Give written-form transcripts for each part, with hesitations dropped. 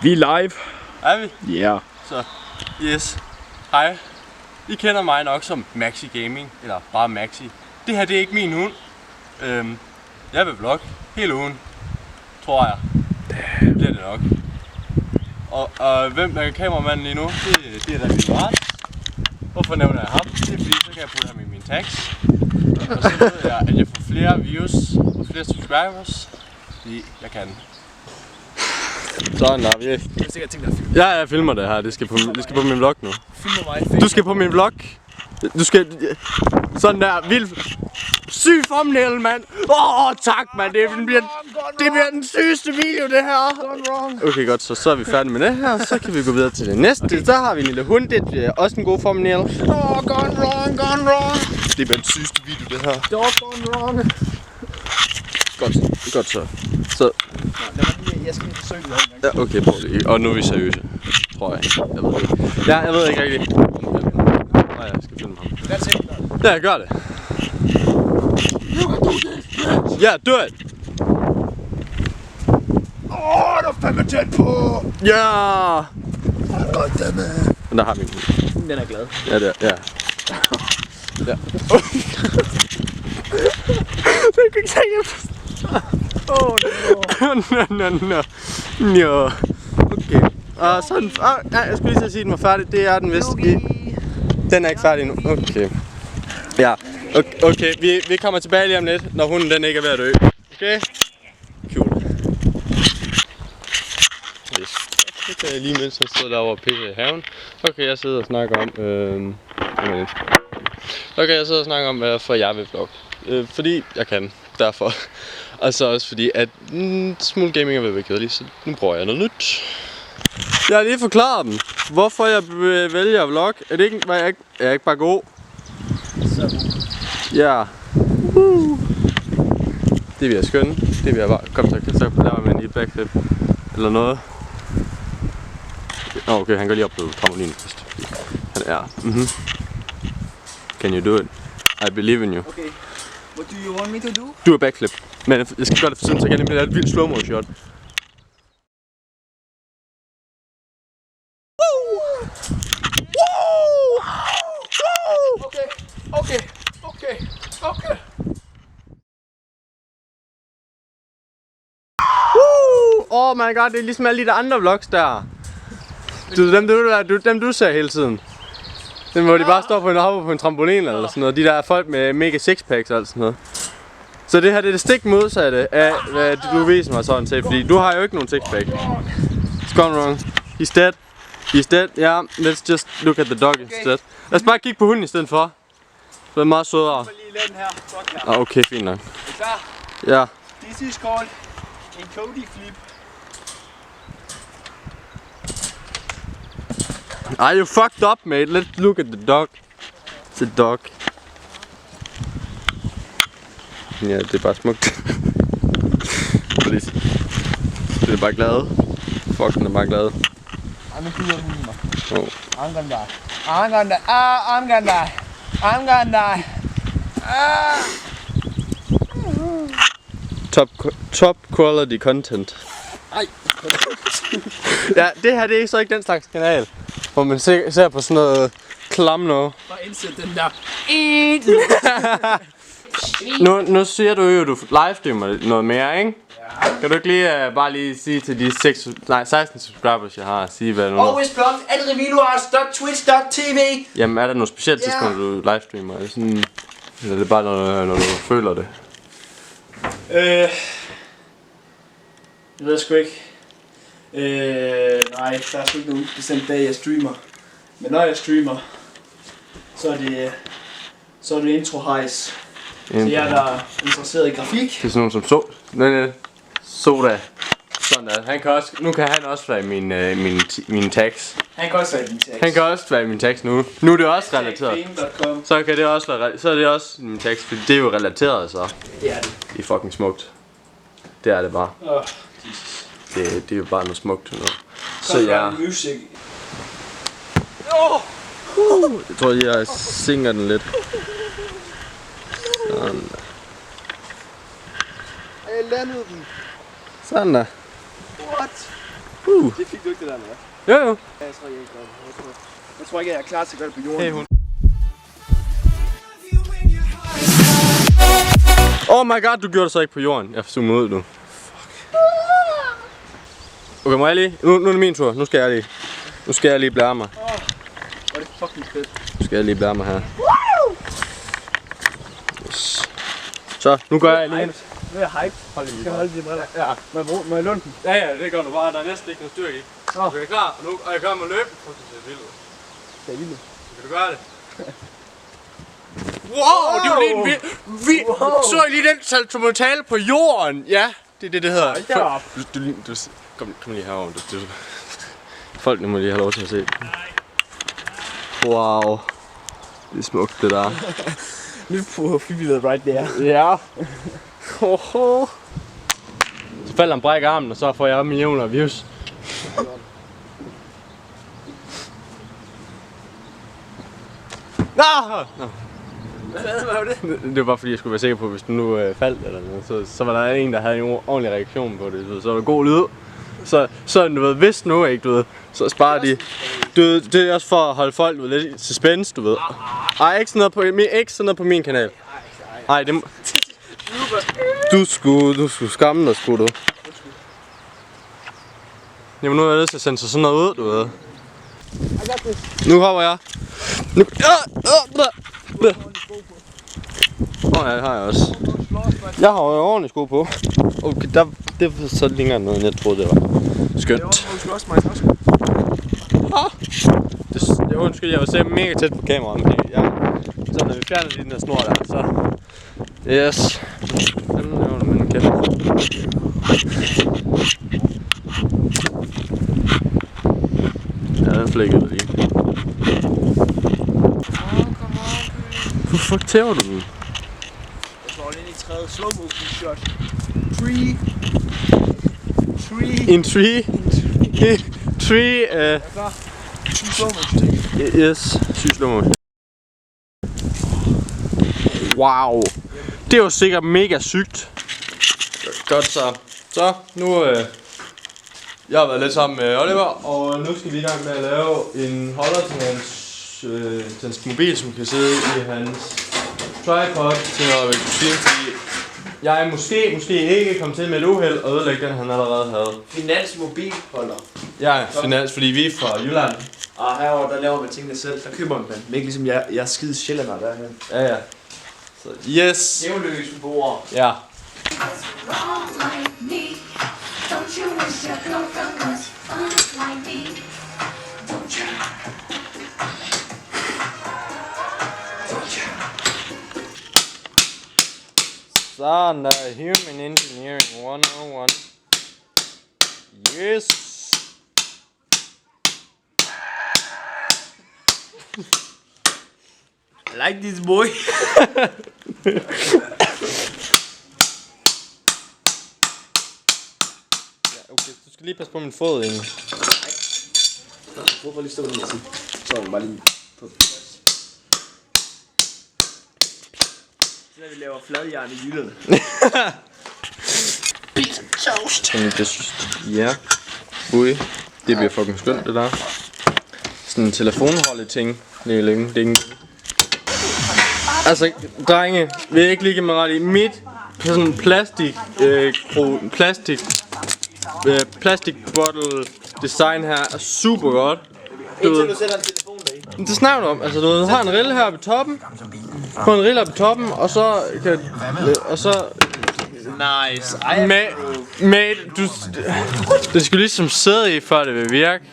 Vi er live. Er vi? Ja. Yeah. Så, yes. Hej. I kender mig nok som Maxi Gaming, eller bare Maxi. Det her, det er ikke min hund. Jeg vil vlogge hele ugen, tror jeg. Det bliver det nok. Og hvem der er kameramanden lige nu, det er da min Lars. Hvorfor nævner jeg ham? Det er fordi, så kan jeg putte ham i mine tags. Og så ved jeg, at jeg får flere views og flere subscribers. Fordi jeg kan. Sådan der, vi. Jeg har sikkert tænkt dig at filme. Ja, jeg filmer det her. Det skal på min vlog nu. Filmer mig. Du skal på min vlog. Du skal... Sådan der, vildt. Syg thumbnail, mand. Tak, mand. Det bliver den sygeste video, det her. Okay, godt. Så er vi færdige med det her. Så kan vi gå videre til det næste. Så har vi en lille hund. Det er også en god thumbnail. Gone wrong. Det bliver den sygeste video, det her. Gone wrong. Godt så. Så... Jeg skal lige forsøge det. Ja, okay, prøv lige. Og nu er vi seriøse. Tror jeg. Jeg ved ikke. Ja, jeg ved ikke rigtigt. Nej, jeg skal filme ham. That's it. Ja, gør det. Ja, do it. Det var fandme tæt på. Ja. Goddammit. Men der har vi den. Den er glad. Ja, det er. Ja. Ja. Det kan ikke sige. No. Okay. Og sådan. Ja, jeg skulle lige så sige, at den var færdig. Det er den vist. Den er ikke færdig nu. Okay. Ja. Okay. Vi kommer tilbage lige om lidt, når hunden den ikke er ved at dø. Okay? Cool. Yes. Så kan jeg lige mens jeg sidder derovre og pisser i haven. Så kan jeg sidde og snakke om... Så kan jeg sidde og snakke om, hvorfor jeg vil vlogge. Fordi jeg kan. Derfor. Og så også fordi, at smule gaming er ved at være kedelig, så nu prøver jeg noget nyt. Jeg har lige forklaret dem, hvorfor jeg vælger at vlogge. Er det ikke, er jeg ikke bare god? Ja. Det bliver skønt. Det bliver bare... Kom så laver man lige et backflip. Eller noget. Okay, han går lige op på trampolinen først. Han er... Can you do it? I believe in you. Okay. What do you want me to do? Du er backflip. Men jeg skal gøre det for siden, så kan jeg nemlig lave et vildt slow-mo shot. Okay. Oh my god, det er ligesom alle de der andre vlogs der. Dem du ser hele tiden. Den hvor de bare står på en trampolin eller sådan noget. De der folk med mega sixpacks og sådan noget. Så det her det er det stik modsatte af hvad du viser mig sådan til, fordi du har jo ikke nogen sixpack. It's gone wrong. He's dead. Yeah, let's just look at the dog instead. Lad os bare kigge på hunden i stedet for. Det er meget sødere. Jeg lige lade den her. Okay, fint nok. Er du klar? Ja. This is called en Cody flip. Are you fucked up, mate? Let's look at the dog. It's a dog. Ja, det er bare smukt. Det er bare glad. Fuck, den er bare glad. I'm gonna die. I'm gonna die. Top quality content. Ej. Ja, det her det er så ikke den slags kanal, hvor man ser på sådan noget klam noget. Bare indsæt den der. Nu siger du jo, at du livestreamer noget mere, ikke? Ja. Kan du ikke lige bare lige sige til de 16 subscribers jeg har, sige hvad du nu? Always blog @reviloars.twitch.tv. Jamen er der noget specielt tidspunkt du livestreamer? Eller er det bare når du føler det? Jeg ved sgu ikke. Nej, der er sgu ikke nogen bestemt dag jeg streamer. Men når jeg streamer, så er det intro highs. Så jeg er der interesseret i grafik. Det er sådan nogen som Soda. Sådan der. Nu kan han også være mine tags. Han kan også være i mine tags. Han kan også være i mine tags nu. Nu er det også relateret. Så kan det også være så er det også mine tags, fordi det er jo relateret så. Det er det. Det er fucking smukt. Det er det bare. Jesus. Det er jo bare noget smukt noget. Så ja. Music. Jeg tror lige jeg synger den lidt. Sådan der. Jeg landede den. Sådan der. What? Det fik du ikke det der, eller? Jo. Ja, jeg tror ikke, jeg gør det. Jeg tror ikke, jeg er klar til at gøre det på jorden. Hey, hun. Oh my god, du gjorde det så ikke på jorden. Jeg zoomer ud nu. Okay, må jeg lige? Nu er det min tur. Nu skal jeg lige blære mig. Hvor er det fucking fedt. Nu skal jeg lige blære mig her. Yes. Så, nu gør jeg lige. Nu er jeg hyped. Skal jeg holde de briller? Ja. Må jeg låne dem? Ja, det gør du bare. Der er næsten ikke noget styrke i. Okay, klar. Nu er jeg klar med at løbe. Prøv at se vildt ud. Det er vildt. Kan du gøre det? Wow, det var lige en vild. Så I lige den salto mortale på jorden? Ja, det er det hedder. Du kom lige herover. Folk må lige have lov til at se. Wow. Det er smukt, det der. Nyt på frivillighed right there. Ja. Så falder han bræk armen, og så får jeg millioner af views. Hvad var det? Det var bare fordi, jeg skulle være sikker på, hvis du nu faldt eller noget, så var der en, der havde en ordentlig reaktion på det. Så var der god lyd. Så du ved, hvis nu ikke, du ved, så sparer de. Det er også for at holde folk lidt i suspense, du ved. Ej, ikke sådan noget på min kanal. Nej, det må... Du skulle skamme dig, skulle du. Jamen nu er jeg nødt til at sende sig sådan noget ud, du ved. Nu hopper jeg. Ja, det har jeg også. Jeg har jo ordentligt sko på. Okay, det var så længere noget, end jeg troede, det var. Skønt. Undskyld, jeg var selv mega tæt på kameraet. Så når vi fjerner lige den der snor der, så... Yes. Ja, den flækkede lige. Hvorfor tæver du den? Jeg slår lige ind i træet. Slow motion shot. 3. En tree? Tree, Klar. Slow motion. Yes, syg slow motion. Wow. Det var sikkert mega sygt. Godt så. Så, nu... jeg har været lidt sammen med Oliver, og nu skal vi i gang med at lave en holder til hans mobil, som kan sidde i hans tripod til at streame, fordi jeg måske ikke kom til med et uheld og ødelægge den, han allerede havde. Finans mobilholder. Ja, finans, fordi vi er fra Jylland. Og herovre, der laver man tingene selv. Der køber man dem. Men ikke ligesom jeg er skide sjældent derhen. Ja. Så, yes. Hjemløs beboere. Ja. Sådan der, Human Engineering 101. Yes. I like this boy. Okay, du skal lige passe på min fod egentlig. Hvorfor lige stå den her side? Så er den bare lige på plads. Så vi laver fladjern i Jylland. Piece of toast. Ja. Ui, det bliver fucking skønt det der. Sådan en telefonholdet ting. Det er længe. Altså, drenge, vil jeg ikke ligge med ret i mit sådan en plastik bottle design her er super godt. Indtil du sætter en telefon bag. Det snakker du om. Altså, du har en rille her på toppen. På en rille her på toppen, og så kan... Nice. Mate, det skulle ligesom sidde i, før det vil virke.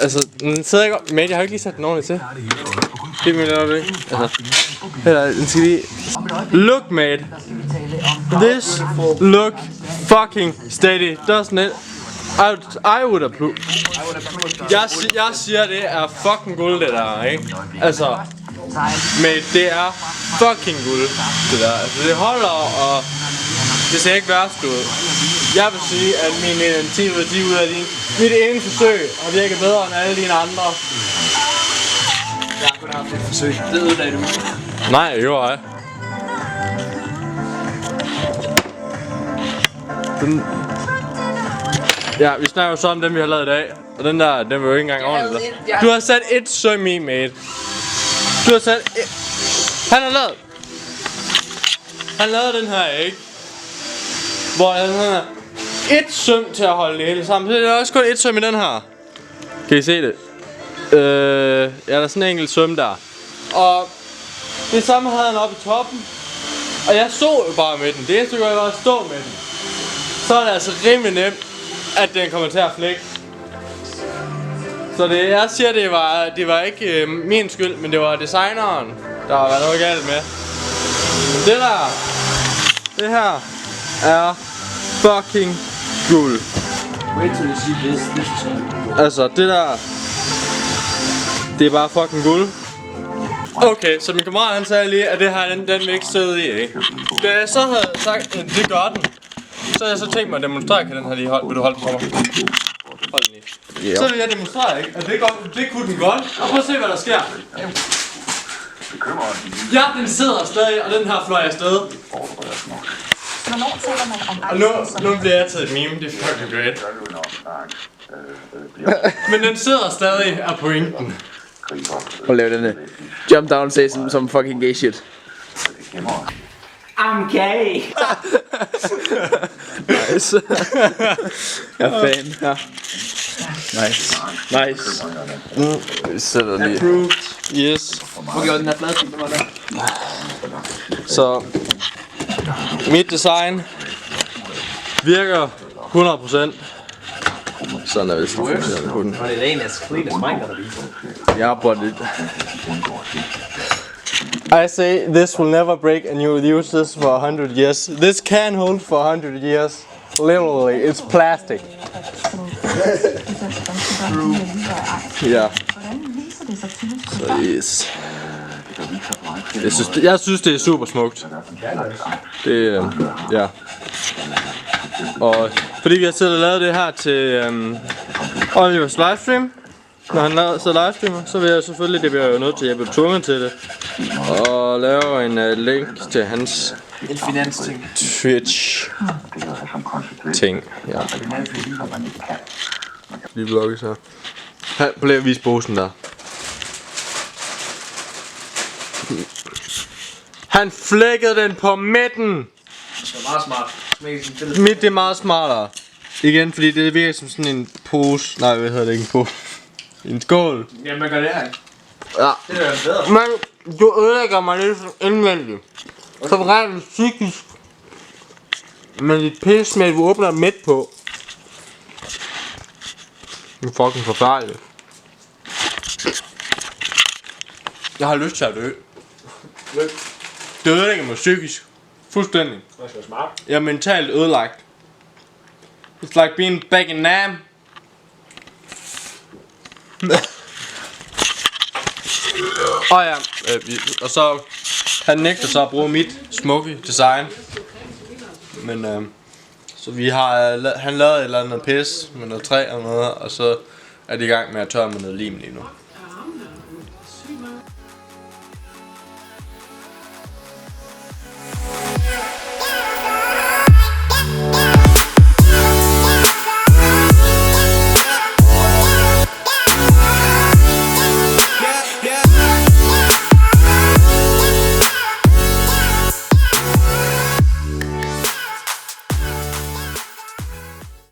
Altså, den sidder ikke... Mate, jeg har ikke lige sat den ordentligt til. Det er min øjeblik. Altså, den skal lige... Look, mate. This look fucking steady, doesn't it? I would approve. Jeg siger, det er fucking guld, det der, ikke? Altså, men det er fucking guld, det der. Altså, det holder, og det ser ikke værst ud. Jeg vil sige, at min 10 ud af 10 ud af mit ene forsøg har virket bedre end alle dine andre. Jeg har kun haft et forsøg. Det ødelagde du. Nej, jo ej. Ja, vi snakker jo så om dem, vi har lavet i dag. Og den der, den var jo ikke engang ordentligt. Du har sat et søm i, mate. Du har sat et... Han har lavet den her, ikke? Hvor han har et søm til at holde det hele sammen. Så er der også kun et søm i den her. Kan I se det? Ja, der er sådan en enkelt søm der. Og det samme havde han oppe i toppen. Og jeg stod jo bare med den. Det eneste, jeg var at stå med den. Så er det altså rimelig nemt, at den kommer til at flække. Så det, jeg siger, det var ikke min skyld, men det var designeren, der var noget galt med. Det her er fucking guld. Wait till you see this. This is gonna be Altså, det der, det er bare fucking guld. Okay, så min kammerat han sagde lige, at det her, den vil ikke sidde i, ikke? Da jeg så havde sagt, at det gør den, så havde jeg så tænkt mig at demonstrere, kan den her lige holde. Vil du holde den for mig? Hold den lige. Yeah. Så vil jeg demonstrere, ikke? At det kunne den godt. Og prøv at se, hvad der sker. Ja, den sidder stadig, og den her fløj afsted. Hvornår taler man om Og nu bliver jeg til et meme, det er fucking great. Men den sidder stadig af pointen. Prøv at lave den der jump down say som fucking gay shit. I'm gay! Nice. Jeg er fan, ja. Nice. Vi sætter lige. Approved. Yes. Okay, og den her fladskib, den var der. Så mit design virker 100%. Sådan er det. But it ain't as clean as mine gonna be. Yeah, but it. I say this will never break and you will use this for 100 years. This can hold for 100 years. Literally, it's plastic. Ja. Så yes. Jeg synes det er super smukt. Det ja. Og fordi vi har siddet og lavet det her til Olivers livestream. Når han så livestreamer, så vil jeg selvfølgelig, det bliver jo nødt til at hjælpe tvunget til det. Og lave en link til hans En finansting. Twitch ting. Ja. Lige vlogge så. Her, prøv lige at vise posen der. Han flækkede den på midten. Det er meget smart. Midt det er meget smartere. Igen, fordi det virker som sådan en pose. Nej, hvad hedder det, ikke en pose? En skål. Jamen, man gør det her, ikke? Ja. Det er jo bedre. Men du ødelægger mig lidt indvendigt. Så rent psykisk. Men dit pis med, at du åbner midt på. Det er fucking forfærdeligt. Jeg har lyst til at dø. Det ødelægger mig psykisk. Fuldstændig. Man skal være smart. Jeg er mentalt ødelagt. It's like being back in Nam. Ja, og så han nægter så at bruge mit smukke design. Men så vi har han lavet et eller andet pis med noget træ og noget, og så er de i gang med at tørre med noget lim lige nu.